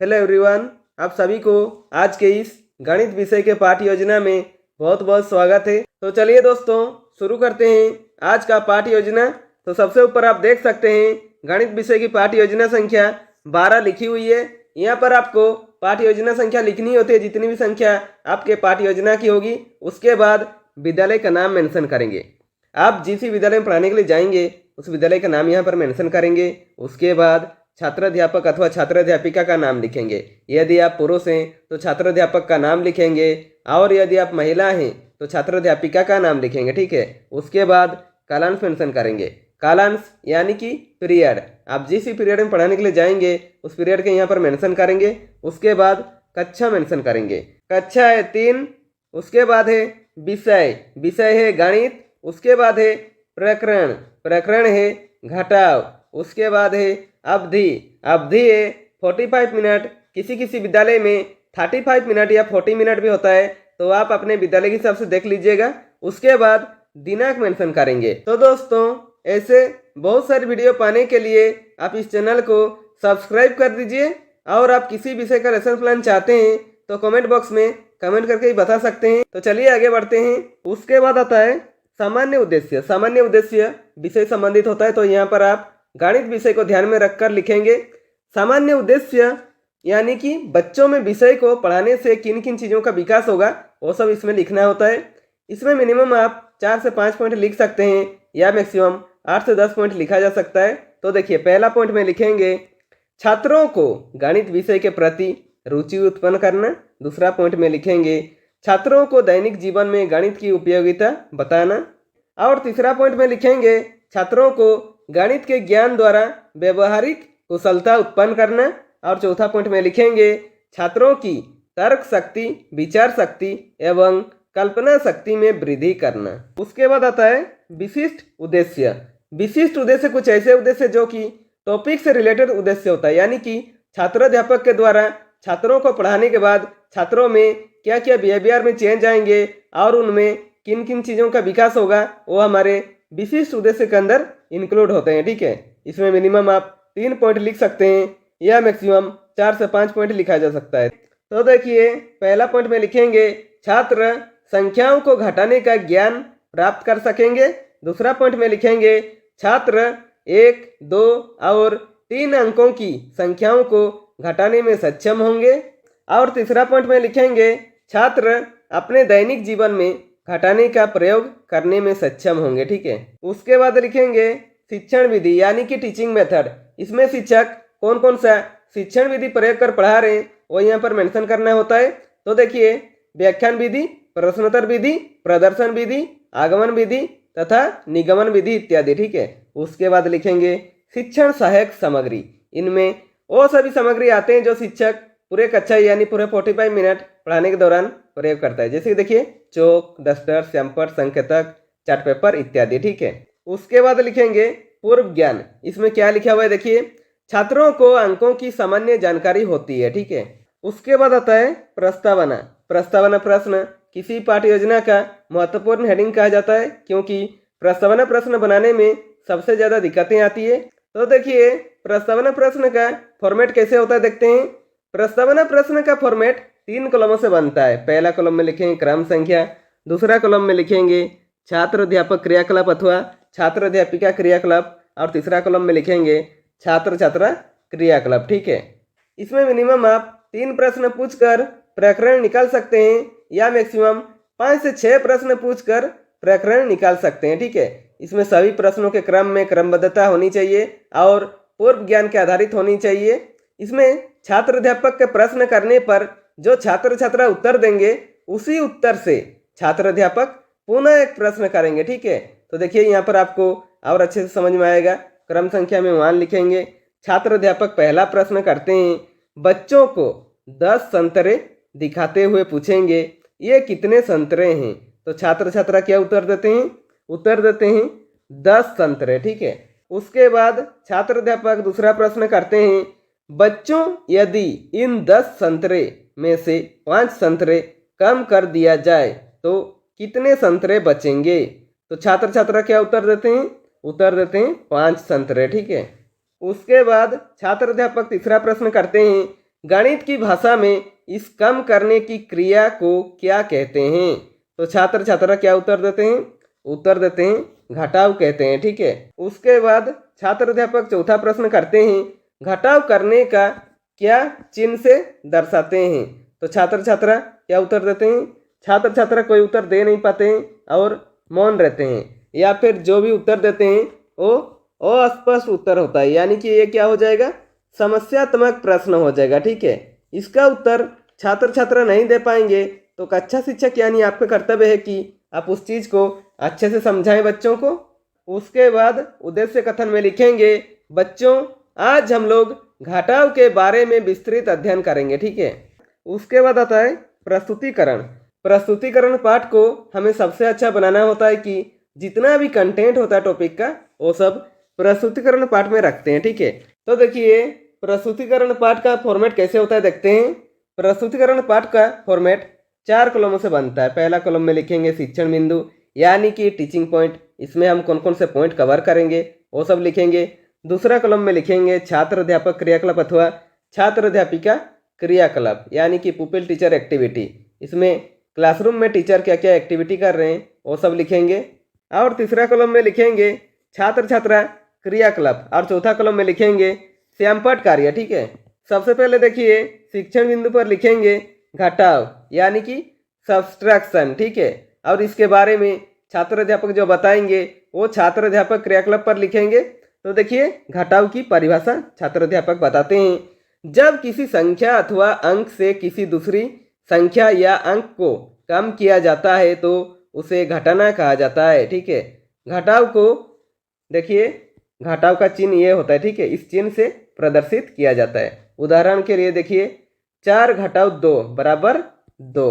Hello everyone, आप सभी को आज के इस गणित विषय के पाठ योजना में बहुत बहुत स्वागत है। तो चलिए दोस्तों शुरू करते हैं आज का पाठ योजना। तो सबसे ऊपर आप देख सकते हैं गणित विषय की पाठ योजना संख्या 12 लिखी हुई है। यहाँ पर आपको पाठ योजना संख्या लिखनी होती है, जितनी भी संख्या आपके पाठ योजना की होगी उसके बाद विद्यालय का नाम मेंशन करेंगे। आप जिस विद्यालय में पढ़ाने के लिए जाएंगे उस विद्यालय का नाम यहाँ पर मेंशन करेंगे। उसके बाद छात्राध्यापक अथवा छात्राध्यापिका का नाम लिखेंगे। यदि आप पुरुष हैं तो छात्राध्यापक का नाम लिखेंगे और यदि आप महिला हैं तो छात्राध्यापिका का नाम लिखेंगे। ठीक है, उसके बाद कालांश मेंशन करेंगे। कालांश यानी कि पीरियड, आप जिस भी पीरियड में पढ़ाने के लिए जाएंगे उस पीरियड के यहाँ पर मेंशन करेंगे। उसके बाद कक्षा मेंशन करेंगे। कक्षा है 3। उसके बाद है विषय, विषय है गणित। उसके बाद है प्रकरण, प्रकरण है घटाव। उसके बाद है अवधि, अवधि है 45 मिनट। किसी किसी विद्यालय में 35 मिनट या 40 मिनट भी होता है, तो आप अपने विद्यालय के हिसाब से देख लीजिएगा। उसके बाद दिनांक मेंशन करेंगे। तो दोस्तों ऐसे बहुत सारी वीडियो पाने के लिए आप इस चैनल को सब्सक्राइब कर दीजिए। और आप किसी विषय का लेसन प्लान चाहते हैं तो कमेंट बॉक्स में कमेंट करके ही बता सकते हैं। तो चलिए आगे बढ़ते हैं। उसके बाद आता है सामान्य उद्देश्य। सामान्य उद्देश्य विषय संबंधित होता है, तो यहाँ पर आप गणित विषय को ध्यान में रखकर लिखेंगे। सामान्य उद्देश्य यानी कि बच्चों में विषय को पढ़ाने से किन किन चीज़ों का विकास होगा वो सब इसमें लिखना होता है। इसमें मिनिमम आप 4 से 5 पॉइंट लिख सकते हैं या मैक्सिमम 8 से 10 पॉइंट लिखा जा सकता है। तो देखिए, पहला पॉइंट में लिखेंगे छात्रों को गणित विषय के प्रति रुचि उत्पन्न करना। दूसरा पॉइंट में लिखेंगे छात्रों को दैनिक जीवन में गणित की उपयोगिता बताना। और तीसरा पॉइंट में लिखेंगे छात्रों को गणित के ज्ञान द्वारा व्यवहारिक कुशलता उत्पन्न करना। और चौथा पॉइंट में लिखेंगे छात्रों की तर्क शक्ति, विचार शक्ति एवं कल्पना शक्ति में वृद्धि करना। उसके बाद आता है विशिष्ट उद्देश्य। विशिष्ट उद्देश्य कुछ ऐसे उद्देश्य जो कि टॉपिक से रिलेटेड उद्देश्य होता है, यानी कि छात्राध्यापक के द्वारा छात्रों को पढ़ाने के बाद छात्रों में क्या क्या बिहेवियर में चेंज आएंगे और उनमें किन किन चीज़ों का विकास होगा वो हमारे विशिष्ट उद्देश्य के अंदर इंक्लूड होते हैं। ठीक है, इसमें मिनिमम आप 3 पॉइंट लिख सकते हैं या मैक्सिमम 4 से 5 पॉइंट लिखा जा सकता है। तो देखिए, पहला पॉइंट में लिखेंगे छात्र संख्याओं को घटाने का ज्ञान प्राप्त कर सकेंगे। दूसरा पॉइंट में लिखेंगे छात्र 1, 2 और 3 अंकों की संख्याओं को घटाने में सक्षम होंगे। और तीसरा पॉइंट में लिखेंगे छात्र अपने दैनिक जीवन में घटाने का प्रयोग करने में सक्षम होंगे। ठीक है, उसके बाद लिखेंगे शिक्षण विधि यानी कि टीचिंग मेथड। इसमें शिक्षक कौन कौन सा शिक्षण विधि प्रयोग कर पढ़ा रहे हैं वो यहाँ पर मेंशन करना होता है। तो देखिए, व्याख्यान विधि, प्रश्नोत्तर विधि, प्रदर्शन विधि, आगमन विधि तथा निगमन विधि इत्यादि। ठीक है, उसके बाद लिखेंगे शिक्षण सहायक सामग्री। इनमें वो सभी सामग्री आते हैं जो शिक्षक पूरे कक्षा यानी पूरे 45 मिनट पढ़ाने के दौरान प्रयोग करता है। जैसे कि देखिए, चौक, डस्टर, सैंपर, संकेतक, चार्ट पेपर इत्यादि। ठीक है, उसके बाद लिखेंगे पूर्व ज्ञान। इसमें क्या लिखा हुआ है देखिए, छात्रों को अंकों की सामान्य जानकारी होती है। ठीक है, उसके बाद आता है प्रस्तावना। प्रस्तावना प्रश्न किसी पाठ्य योजना का महत्वपूर्ण हेडिंग कहा जाता है, क्योंकि प्रस्तावना प्रश्न बनाने में सबसे ज़्यादा दिक्कतें आती है। तो देखिए, प्रस्तावना प्रश्न का फॉर्मेट कैसे होता है देखते हैं। प्रस्तावना प्रश्न का फॉर्मेट 3 कॉलमों से बनता है। पहला कॉलम में लिखेंगे क्रम संख्या, दूसरा कॉलम में लिखेंगे छात्र अध्यापक क्रियाकलाप अथवा छात्र अध्यापिका क्रियाकलाप और तीसरा कॉलम में लिखेंगे छात्र छात्रा क्रियाकलाप। ठीक है, इसमें मिनिमम आप 3 प्रश्न पूछकर प्रकरण निकाल सकते हैं या मैक्सिमम 5 से 6 प्रश्न पूछकर प्रकरण निकाल सकते हैं। ठीक है, इसमें सभी प्रश्नों के क्रम में क्रमबद्धता होनी चाहिए और पूर्व ज्ञान के आधारित होनी चाहिए। इसमें छात्र अध्यापक के प्रश्न करने पर जो छात्र छात्रा उत्तर देंगे उसी उत्तर से छात्र अध्यापक पुनः एक प्रश्न करेंगे। ठीक है, तो देखिए यहाँ पर आपको और अच्छे से समझ में आएगा। क्रम संख्या में 1 लिखेंगे। छात्र अध्यापक पहला प्रश्न करते हैं, बच्चों को 10 संतरे दिखाते हुए पूछेंगे ये कितने संतरे हैं। तो छात्र छात्रा क्या उत्तर देते हैं? उत्तर देते हैं 10 संतरे। ठीक है, उसके बाद छात्र अध्यापक दूसरा प्रश्न करते हैं, बच्चों यदि इन 10 संतरे में से 5 संतरे कम कर दिया जाए तो कितने संतरे बचेंगे। तो छात्र छात्रा क्या उत्तर देते हैं? उत्तर देते हैं 5 संतरे। ठीक है, उसके बाद छात्र अध्यापक तीसरा प्रश्न करते हैं, गणित की भाषा में इस कम करने की क्रिया को क्या कहते हैं? तो छात्र छात्रा क्या उत्तर देते हैं? उत्तर देते हैं घटाव कहते हैं। ठीक है, उसके बाद छात्र अध्यापक चौथा प्रश्न करते हैं, घटाव करने का क्या चिन्ह से दर्शाते हैं? तो छात्र छात्रा क्या उत्तर देते हैं? छात्र छात्रा कोई उत्तर दे नहीं पाते हैं और मौन रहते हैं, या फिर जो भी उत्तर देते हैं वो अस्पष्ट उत्तर होता है, यानी कि ये क्या हो जाएगा? समस्यात्मक प्रश्न हो जाएगा। ठीक है, इसका उत्तर छात्र छात्रा नहीं दे पाएंगे तो कक्षा शिक्षक यानी आपका कर्तव्य है कि आप उस चीज़ को अच्छे से समझाएं बच्चों को। उसके बाद उद्देश्य कथन में लिखेंगे, बच्चों आज हम लोग घटाव के बारे में विस्तृत अध्ययन करेंगे। ठीक है, उसके बाद आता है प्रस्तुतिकरण। प्रस्तुतिकरण पाठ को हमें सबसे अच्छा बनाना होता है कि जितना भी कंटेंट होता है टॉपिक का वो सब प्रस्तुतिकरण पाठ में रखते हैं। ठीक है, तो देखिए प्रस्तुतिकरण पाठ का फॉर्मेट कैसे होता है देखते हैं। प्रस्तुतिकरण पाठ का फॉर्मेट 4 कॉलमों से बनता है। पहला कॉलम में लिखेंगे शिक्षण बिंदु यानी कि टीचिंग पॉइंट, इसमें हम कौन कौन से पॉइंट कवर करेंगे वो सब लिखेंगे। दूसरा कॉलम में लिखेंगे छात्र अध्यापक क्रियाकलाप अथवा छात्र अध्यापिका क्रियाकलाप यानी कि पुपिल टीचर एक्टिविटी, इसमें क्लासरूम में टीचर क्या क्या एक्टिविटी कर रहे हैं वो सब लिखेंगे। और तीसरा कॉलम में लिखेंगे छात्र छात्रा क्रियाकलाप और चौथा कॉलम में लिखेंगे श्यामपट कार्य। ठीक है, सबसे पहले देखिए शिक्षण बिंदु पर लिखेंगे घटाव यानी कि सब्सट्रैक्शन। ठीक है, और इसके बारे में छात्र अध्यापक जो बताएंगे वो छात्र अध्यापक क्रियाकलाप पर लिखेंगे। तो देखिए घटाव की परिभाषा छात्र अध्यापक बताते हैं, जब किसी संख्या अथवा अंक से किसी दूसरी संख्या या अंक को कम किया जाता है तो उसे घटाना कहा जाता है। ठीक है, घटाव को देखिए घटाव का चिन्ह ये होता है। ठीक है, इस चिन्ह से प्रदर्शित किया जाता है। उदाहरण के लिए देखिए 4 घटाव 2 बराबर 2,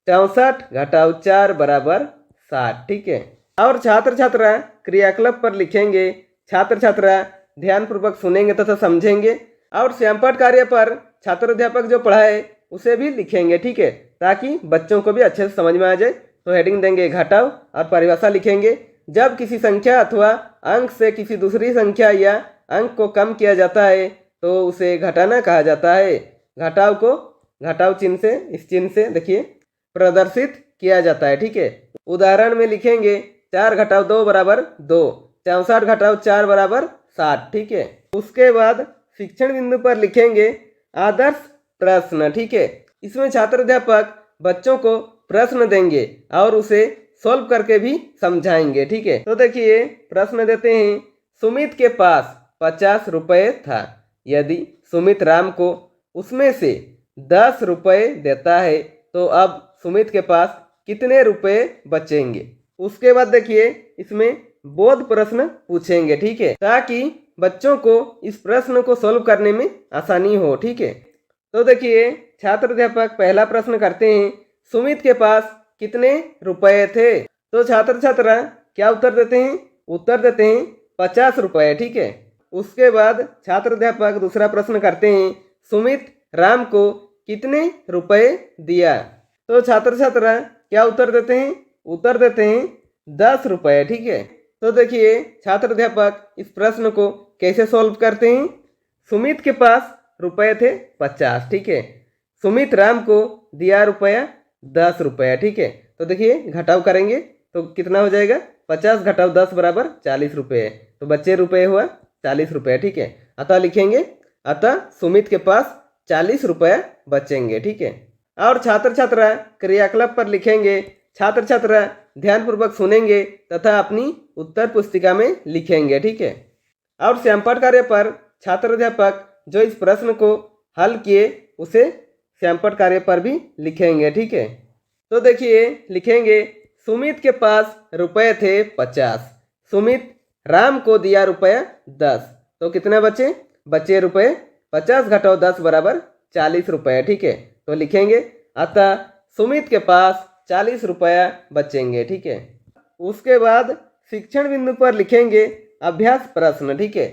64 घटाव 4 बराबर 60। ठीक है, और छात्र छात्रा क्रियाकलाप पर लिखेंगे, छात्र छात्रा ध्यानपूर्वक सुनेंगे तथा समझेंगे, और श्यामपट कार्य पर छात्र अध्यापक जो पढ़ाए उसे भी लिखेंगे। ठीक है, ताकि बच्चों को भी अच्छे से समझ में आ जाए। तो हेडिंग देंगे घटाव और परिभाषा लिखेंगे, जब किसी संख्या अथवा अंक से किसी दूसरी संख्या या अंक को कम किया जाता है तो उसे घटाना कहा जाता है। घटाव को घटाव चिन्ह से, इस चिन्ह से देखिए प्रदर्शित किया जाता है। ठीक है, उदाहरण में लिखेंगे 4 घटाव 2 बराबर 2, 64 घटाव 4 बराबर 60। ठीक है, उसके बाद शिक्षण बिंदु पर लिखेंगे आदर्श प्रश्न। ठीक है, इसमें छात्र अध्यापक बच्चों को प्रश्न देंगे और उसे सॉल्व करके भी समझाएंगे। ठीक है, तो देखिए प्रश्न देते हैं, सुमित के पास 50 रुपये था, यदि सुमित राम को उसमें से 10 रुपये देता है तो अब सुमित के पास कितने रुपए बचेंगे? उसके बाद देखिए इसमें बोध प्रश्न पूछेंगे। ठीक है, ताकि बच्चों को इस प्रश्न को सॉल्व करने में आसानी हो। ठीक है, तो देखिए छात्र अध्यापक पहला प्रश्न करते हैं, सुमित के पास कितने रुपए थे? तो छात्र छात्रा क्या उत्तर देते हैं? उत्तर देते हैं 50 रुपए। ठीक है, उसके बाद छात्र अध्यापक दूसरा प्रश्न करते हैं, सुमित राम को कितने रुपए दिया? तो छात्र छात्रा क्या उत्तर देते हैं? उत्तर देते हैं 10 रुपए। ठीक है, तो देखिए छात्र अध्यापक इस प्रश्न को कैसे सॉल्व करते हैं। सुमित के पास रुपए थे 50। ठीक है, सुमित राम को दिया रुपया 10 रुपया। ठीक है, तो देखिए घटाव करेंगे तो कितना हो जाएगा? 50 घटाव 10 बराबर 40 रुपये, तो बच्चे रुपये हुआ 40 रुपये। ठीक है, अतः लिखेंगे, अतः सुमित के पास 40 रुपया बचेंगे। ठीक है, और छात्र छात्रा क्रियाकलाप पर लिखेंगे, छात्र छात्रा ध्यानपूर्वक सुनेंगे तथा अपनी उत्तर पुस्तिका में लिखेंगे। ठीक है, और श्यामपट कार्य पर छात्र अध्यापक जो इस प्रश्न को हल किए उसे श्यामपट कार्य पर भी लिखेंगे। ठीक है, तो देखिए लिखेंगे, सुमित के पास रुपए थे 50, सुमित राम को दिया रुपया 10, तो कितना बचे? बचे रुपए 50 घटाओ 10 बराबर 40 रुपये। ठीक है, तो लिखेंगे, अतः सुमित के पास 40 रुपया बचेंगे। ठीक है, उसके बाद शिक्षण बिंदु पर लिखेंगे अभ्यास प्रश्न। ठीक है,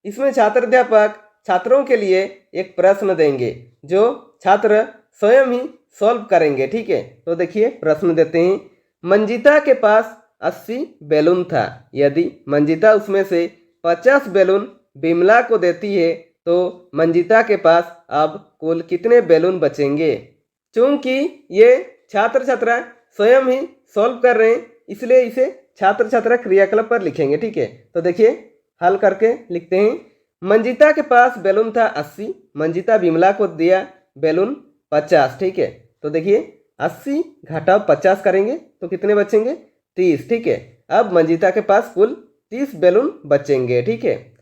इसमें छात्र अध्यापक छात्रों के लिए एक प्रश्न देंगे जो छात्र स्वयं ही सॉल्व करेंगे। ठीक है, तो देखिए प्रश्न देते हैं, मंजिता के पास 80 बैलून था, यदि मंजिता उसमें से 50 बैलून बिमला को देती है तो मंजिता के पास अब कुल कितने बैलून बचेंगे। चूंकि ये छात्र छात्रा स्वयं ही सॉल्व कर रहे हैं इसलिए इसे छात्र छात्रा क्रियाकलाप पर लिखेंगे। ठीक है, तो देखिए हल करके लिखते हैं। मंजिता के पास बैलून था 80, मंजिता विमला को दिया बैलून 50। ठीक है, तो देखिए 80 घटाव 50 करेंगे तो कितने बचेंगे 30। ठीक है, अब मंजिता के पास कुल 30 बैलून बचेंगे। ठीक है,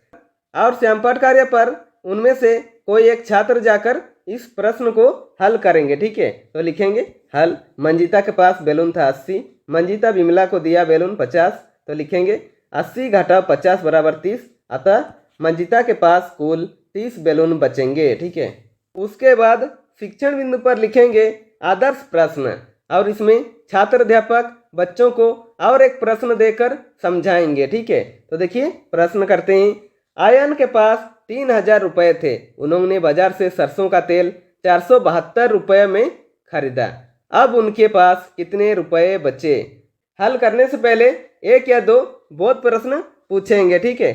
और श्यामपाठ कार्य पर उनमें से कोई एक छात्र जाकर इस प्रश्न को हल करेंगे। ठीक है, तो लिखेंगे हल। मंजिता के पास बैलून था 80, मंजिता विमला को दिया बैलून 50, तो लिखेंगे 80 घटाव 50 बराबर 30, अतः मंजिता के पास कुल 30 बैलून बचेंगे। ठीक है, उसके बाद शिक्षण बिंदु पर लिखेंगे आदर्श प्रश्न, और इसमें छात्र अध्यापक बच्चों को और एक प्रश्न देकर समझाएंगे। ठीक है, तो देखिए प्रश्न करते हैं। आयन के पास 3000 रुपये थे, उन्होंने बाजार से सरसों का तेल 472 रुपये में खरीदा, अब उनके पास कितने रुपए बचे। हल करने से पहले एक या दो बोध प्रश्न पूछेंगे। ठीक है,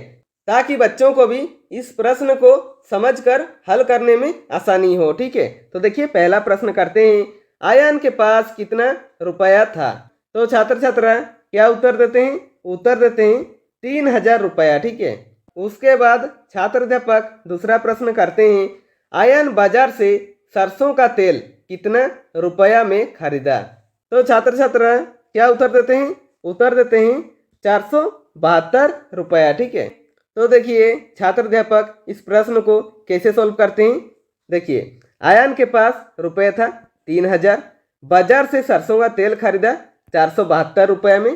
ताकि बच्चों को भी इस प्रश्न को समझकर हल करने में आसानी हो। ठीक है, तो देखिए पहला प्रश्न करते हैं। आयन के पास कितना रुपया था, तो छात्र छात्रा क्या उत्तर देते हैं, उत्तर देते हैं 3000 रुपया। ठीक है, उसके बाद छात्र अध्यापक दूसरा प्रश्न करते हैं। आयन बाजार से सरसों का तेल कितना रुपया में खरीदा, तो छात्र छात्रा क्या उत्तर देते हैं, उत्तर देते हैं 472 रुपया। ठीक है, तो देखिए छात्र अध्यापक इस प्रश्न को कैसे सॉल्व करते हैं। देखिए आयन के पास रुपये था 3000, बाजार से सरसों का तेल खरीदा 472 रुपये में,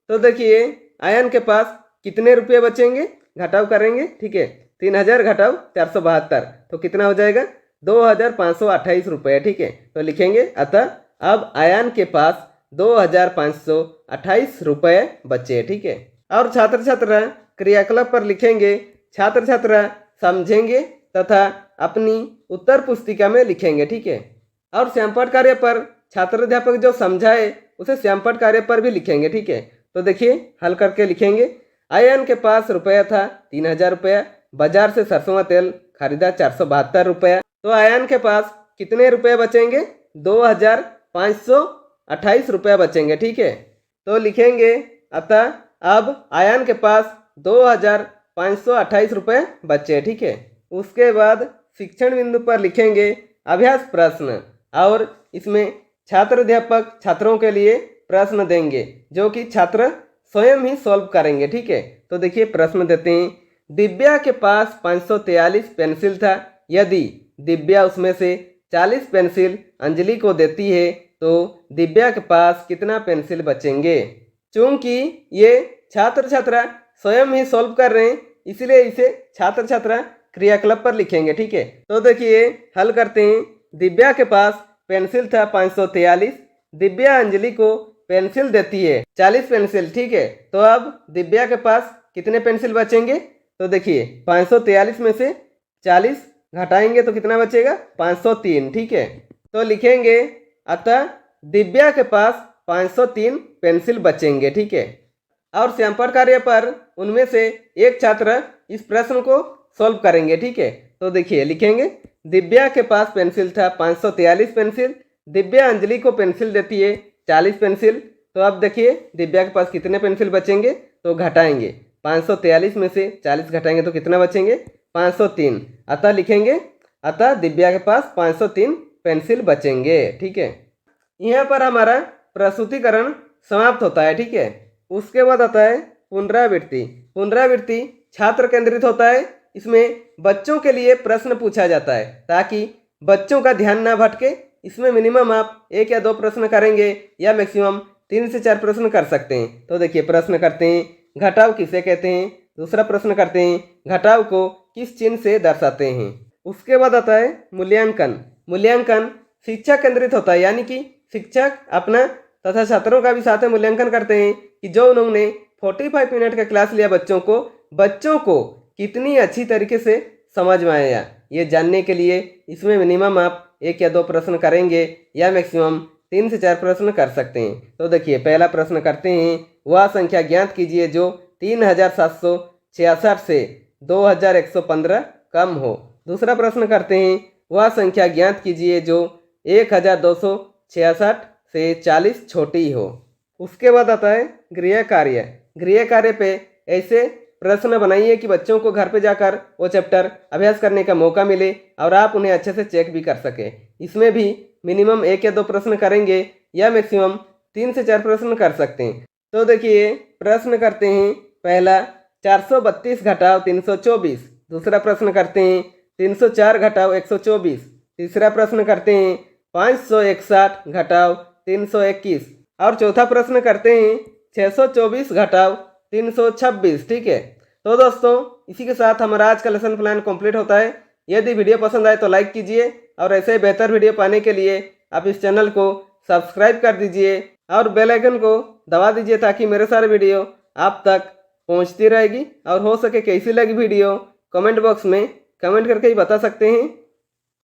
तो देखिए आयन के पास कितने रुपये बचेंगे, घटाव करेंगे। ठीक है, 3000 घटाव 472 तो कितना हो जाएगा 2528 रुपये। ठीक है, तो लिखेंगे अतः अब आयन के पास 2528 रुपये बचे। ठीक है, और छात्र छात्रा क्रियाकलाप पर लिखेंगे। छात्र छात्रा समझेंगे तथा अपनी उत्तर पुस्तिका में लिखेंगे। ठीक है, और श्यामपाठ कार्य पर छात्र अध्यापक जो समझाए उसे श्यामपाठ कार्य पर भी लिखेंगे। ठीक है, तो देखिए हल करके लिखेंगे। आयन के पास रुपया था 3000 रुपया, बाजार से सरसों का तेल खरीदा 472 रुपया, तो आयन के पास कितने रुपये बचेंगे 2528 रुपया बचेंगे। ठीक है, तो लिखेंगे अतः अब आयन के पास 2528 रुपये बचे। ठीक है, उसके बाद शिक्षण बिंदु पर लिखेंगे अभ्यास प्रश्न, और इसमें छात्र अध्यापक छात्रों के लिए प्रश्न देंगे जो कि छात्र स्वयं ही सॉल्व करेंगे। ठीक है, तो देखिए प्रश्न देते हैं। दिव्या के पास 543 पेंसिल था, यदि दिव्या उसमें से 40 पेंसिल अंजलि को देती है तो दिव्या के पास कितना पेंसिल बचेंगे। चूंकि ये छात्र छात्रा स्वयं ही सॉल्व कर रहे हैं इसलिए इसे छात्र छात्रा क्रियाकलाप पर लिखेंगे। ठीक है, तो देखिए हल करते हैं। दिव्या के पास पेंसिल था 543, दिव्या अंजलि को पेंसिल देती है 40 पेंसिल। ठीक है, तो अब दिव्या के पास कितने पेंसिल बचेंगे, तो देखिए 543 में से 40 घटाएंगे तो कितना बचेगा 503। ठीक है, तो लिखेंगे अतः दिव्या के पास 503 पेंसिल बचेंगे। ठीक है, और श्यामपाठ कार्य पर उनमें से एक छात्र इस प्रश्न को सॉल्व करेंगे। ठीक है, तो देखिए लिखेंगे। दिव्या के पास पेंसिल था 543 पेंसिल, दिव्या अंजलि को पेंसिल देती है 40 पेंसिल, तो अब देखिए दिव्या के पास कितने पेंसिल बचेंगे, तो घटाएंगे 543 में से 40 घटाएंगे तो कितना बचेंगे 503, अतः लिखेंगे अतः दिव्या के पास 503 पेंसिल बचेंगे। ठीक है, यहाँ पर हमारा प्रस्तुतिकरण समाप्त होता है। ठीक है, उसके बाद आता है पुनरावृत्ति। पुनरावृत्ति छात्र केंद्रित होता है, इसमें बच्चों के लिए प्रश्न पूछा जाता है ताकि बच्चों का ध्यान ना भटके। इसमें मिनिमम आप 1 या 2 प्रश्न करेंगे या मैक्सिमम 3 से 4 प्रश्न कर सकते हैं। तो देखिए प्रश्न करते हैं घटाव किसे कहते हैं, दूसरा प्रश्न करते हैं घटाव को किस चिन्ह से दर्शाते हैं। उसके बाद आता है मूल्यांकन। मूल्यांकन शिक्षक केंद्रित होता है, यानी कि शिक्षक अपना तथा छात्रों का भी साथ में मूल्यांकन करते हैं कि जो उन्होंने 45 मिनट का क्लास लिया बच्चों को कितनी अच्छी तरीके से समझ में आया, ये जानने के लिए इसमें मिनिमम आप 1 या 2 प्रश्न करेंगे या मैक्सिमम 3 से 4 प्रश्न कर सकते हैं। तो देखिए पहला प्रश्न करते हैं। वह संख्या ज्ञात कीजिए जो 3766 से 2115 कम हो। दूसरा प्रश्न करते हैं, वह संख्या ज्ञात कीजिए जो 1266 से 40 छोटी हो। उसके बाद आता है गृह कार्य। गृह कार्य पे ऐसे प्रश्न बनाइए कि बच्चों को घर पे जाकर वो चैप्टर अभ्यास करने का मौका मिले और आप उन्हें अच्छे से चेक भी कर सके। इसमें भी मिनिमम 1 या 2 प्रश्न करेंगे या मैक्सिमम 3 से 4 प्रश्न कर सकते हैं। तो देखिए प्रश्न करते हैं, पहला 432 घटाव 324। दूसरा प्रश्न करते हैं 304 घटाव 124। तीसरा प्रश्न करते हैं 561 घटाव 321 और चौथा प्रश्न करते हैं 624 घटाव 326। ठीक है, तो दोस्तों इसी के साथ हमारा आज का लेसन प्लान कंप्लीट होता है। यदि वीडियो पसंद आए तो लाइक कीजिए और ऐसे ही बेहतर वीडियो पाने के लिए आप इस चैनल को सब्सक्राइब कर दीजिए और बेल आइकन को दबा दीजिए ताकि मेरे सारे वीडियो आप तक पहुंचती रहेगी। और हो सके कैसी लगी वीडियो कमेंट बॉक्स में कमेंट करके ही बता सकते हैं।